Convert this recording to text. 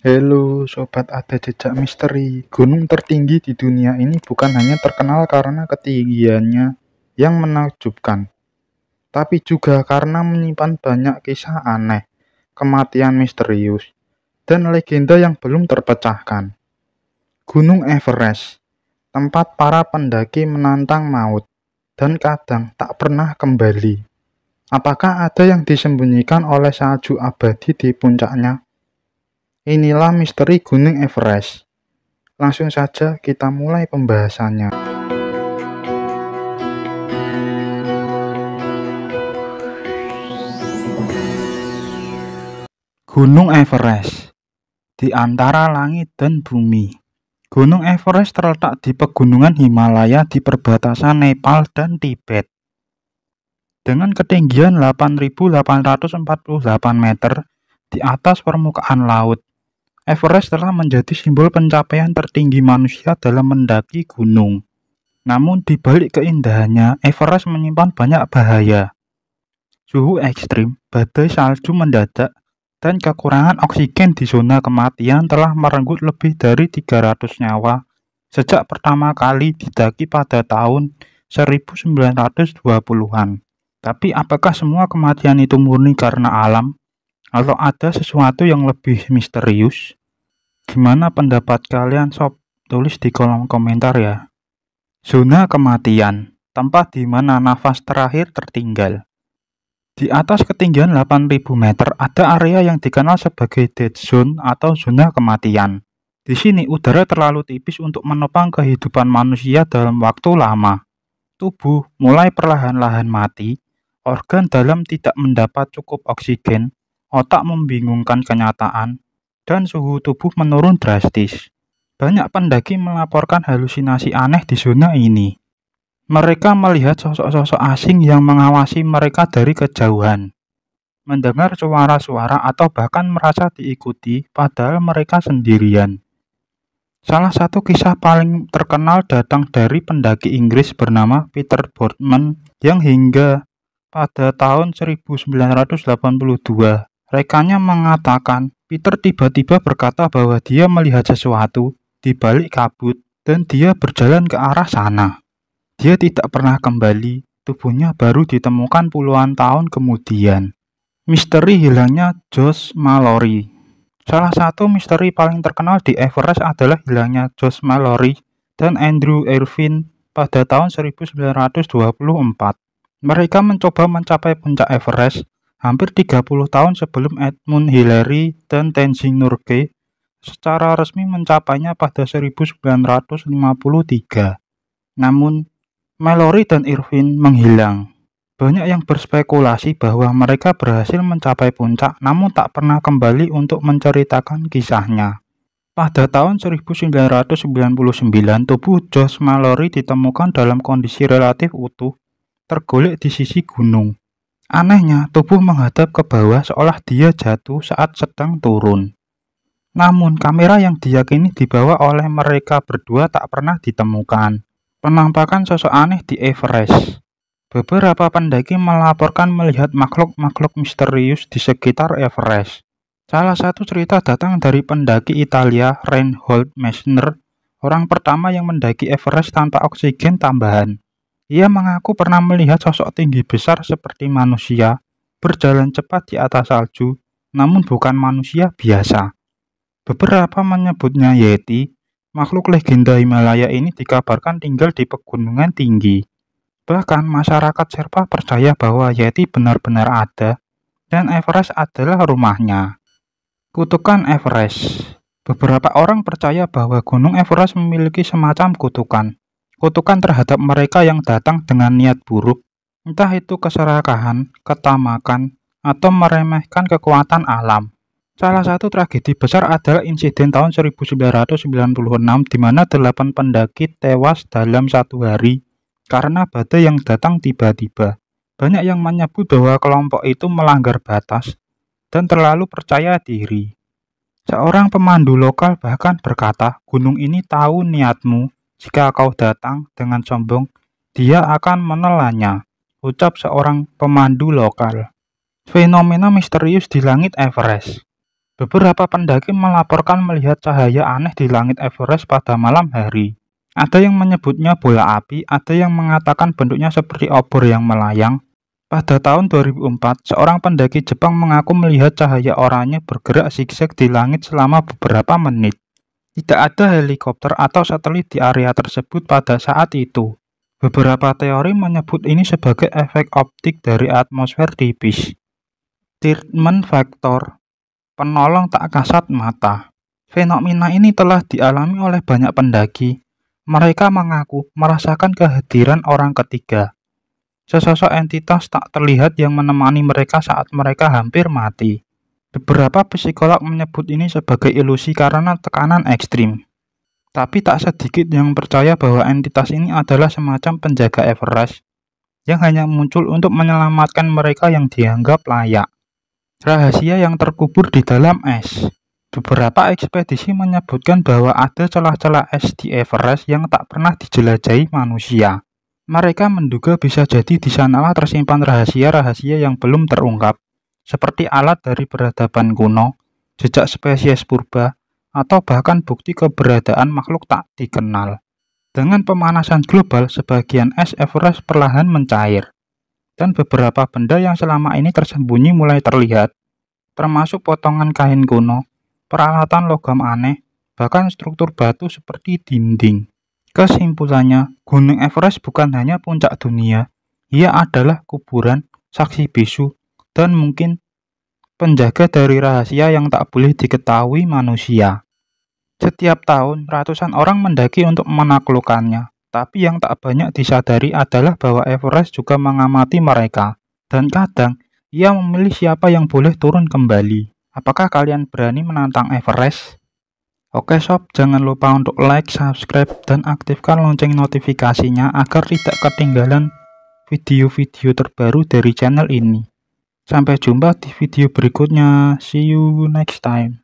Halo Sobat Ada Jejak Misteri. Gunung tertinggi di dunia ini bukan hanya terkenal karena ketinggiannya yang menakjubkan, tapi juga karena menyimpan banyak kisah aneh, kematian misterius, dan legenda yang belum terpecahkan. Gunung Everest, tempat para pendaki menantang maut dan kadang tak pernah kembali. Apakah ada yang disembunyikan oleh salju abadi di puncaknya? Inilah misteri Gunung Everest. Langsung saja kita mulai pembahasannya. Gunung Everest di antara langit dan bumi. Gunung Everest terletak di pegunungan Himalaya di perbatasan Nepal dan Tibet. Dengan ketinggian 8.848 meter di atas permukaan laut, Everest telah menjadi simbol pencapaian tertinggi manusia dalam mendaki gunung. Namun di balik keindahannya, Everest menyimpan banyak bahaya. Suhu ekstrim, badai salju mendadak, dan kekurangan oksigen di zona kematian telah merenggut lebih dari 300 nyawa sejak pertama kali didaki pada tahun 1920-an. Tapi apakah semua kematian itu murni karena alam? Atau ada sesuatu yang lebih misterius? Gimana pendapat kalian sob? Tulis di kolom komentar ya. Zona kematian, tempat di mana nafas terakhir tertinggal. Di atas ketinggian 8.000 meter ada area yang dikenal sebagai dead zone atau zona kematian. Di sini udara terlalu tipis untuk menopang kehidupan manusia dalam waktu lama. Tubuh mulai perlahan-lahan mati, organ dalam tidak mendapat cukup oksigen, otak membingungkan kenyataan, dan suhu tubuh menurun drastis. Banyak pendaki melaporkan halusinasi aneh di zona ini. Mereka melihat sosok-sosok asing yang mengawasi mereka dari kejauhan, mendengar suara-suara atau bahkan merasa diikuti padahal mereka sendirian. Salah satu kisah paling terkenal datang dari pendaki Inggris bernama Peter Boardman yang hingga pada tahun 1982, rekannya mengatakan Peter tiba-tiba berkata bahwa dia melihat sesuatu di balik kabut dan dia berjalan ke arah sana. Dia tidak pernah kembali, tubuhnya baru ditemukan puluhan tahun kemudian. Misteri hilangnya Josh Mallory. Salah satu misteri paling terkenal di Everest adalah hilangnya Josh Mallory dan Andrew Irvine pada tahun 1924. Mereka mencoba mencapai puncak Everest hampir 30 tahun sebelum Edmund Hillary dan Tenzing Norgay secara resmi mencapainya pada 1953. Namun, Mallory dan Irvine menghilang. Banyak yang berspekulasi bahwa mereka berhasil mencapai puncak namun tak pernah kembali untuk menceritakan kisahnya. Pada tahun 1999, tubuh Josh Mallory ditemukan dalam kondisi relatif utuh, tergolek di sisi gunung. Anehnya, tubuh menghadap ke bawah seolah dia jatuh saat sedang turun. Namun, kamera yang diyakini dibawa oleh mereka berdua tak pernah ditemukan. Penampakan sosok aneh di Everest. Beberapa pendaki melaporkan melihat makhluk-makhluk misterius di sekitar Everest. Salah satu cerita datang dari pendaki Italia Reinhold Messner, orang pertama yang mendaki Everest tanpa oksigen tambahan. Ia mengaku pernah melihat sosok tinggi besar seperti manusia berjalan cepat di atas salju, namun bukan manusia biasa. Beberapa menyebutnya Yeti. Makhluk legenda Himalaya ini dikabarkan tinggal di pegunungan tinggi. Bahkan masyarakat Sherpa percaya bahwa Yeti benar-benar ada dan Everest adalah rumahnya. Kutukan Everest. Beberapa orang percaya bahwa Gunung Everest memiliki semacam kutukan. Kutukan terhadap mereka yang datang dengan niat buruk, entah itu keserakahan, ketamakan, atau meremehkan kekuatan alam. Salah satu tragedi besar adalah insiden tahun 1996 di mana 8 pendaki tewas dalam satu hari karena badai yang datang tiba-tiba. Banyak yang menyebut bahwa kelompok itu melanggar batas dan terlalu percaya diri. Seorang pemandu lokal bahkan berkata, "Gunung ini tahu niatmu. Jika kau datang dengan sombong, dia akan menelannya," ucap seorang pemandu lokal. Fenomena misterius di langit Everest. Beberapa pendaki melaporkan melihat cahaya aneh di langit Everest pada malam hari. Ada yang menyebutnya bola api, ada yang mengatakan bentuknya seperti obor yang melayang. Pada tahun 2004, seorang pendaki Jepang mengaku melihat cahaya oranye bergerak zigzag di langit selama beberapa menit. Tidak ada helikopter atau satelit di area tersebut pada saat itu. Beberapa teori menyebut ini sebagai efek optik dari atmosfer tipis. Treatment factor, penolong tak kasat mata. Fenomena ini telah dialami oleh banyak pendaki. Mereka mengaku merasakan kehadiran orang ketiga. Sesosok entitas tak terlihat yang menemani mereka saat mereka hampir mati. Beberapa psikolog menyebut ini sebagai ilusi karena tekanan ekstrim. Tapi tak sedikit yang percaya bahwa entitas ini adalah semacam penjaga Everest yang hanya muncul untuk menyelamatkan mereka yang dianggap layak. Rahasia yang terkubur di dalam es. Beberapa ekspedisi menyebutkan bahwa ada celah-celah es di Everest yang tak pernah dijelajahi manusia. Mereka menduga bisa jadi di sanalah tersimpan rahasia-rahasia yang belum terungkap, seperti alat dari peradaban kuno, jejak spesies purba, atau bahkan bukti keberadaan makhluk tak dikenal. Dengan pemanasan global, sebagian es Everest perlahan mencair, dan beberapa benda yang selama ini tersembunyi mulai terlihat, termasuk potongan kain kuno, peralatan logam aneh, bahkan struktur batu seperti dinding. Kesimpulannya, Gunung Everest bukan hanya puncak dunia, ia adalah kuburan, saksi bisu, dan mungkin penjaga dari rahasia yang tak boleh diketahui manusia. Setiap tahun, ratusan orang mendaki untuk menaklukkannya, tapi yang tak banyak disadari adalah bahwa Everest juga mengamati mereka, dan kadang ia memilih siapa yang boleh turun kembali. Apakah kalian berani menantang Everest? Oke sob, jangan lupa untuk like, subscribe, dan aktifkan lonceng notifikasinya agar tidak ketinggalan video-video terbaru dari channel ini. Sampai jumpa di video berikutnya. See you next time.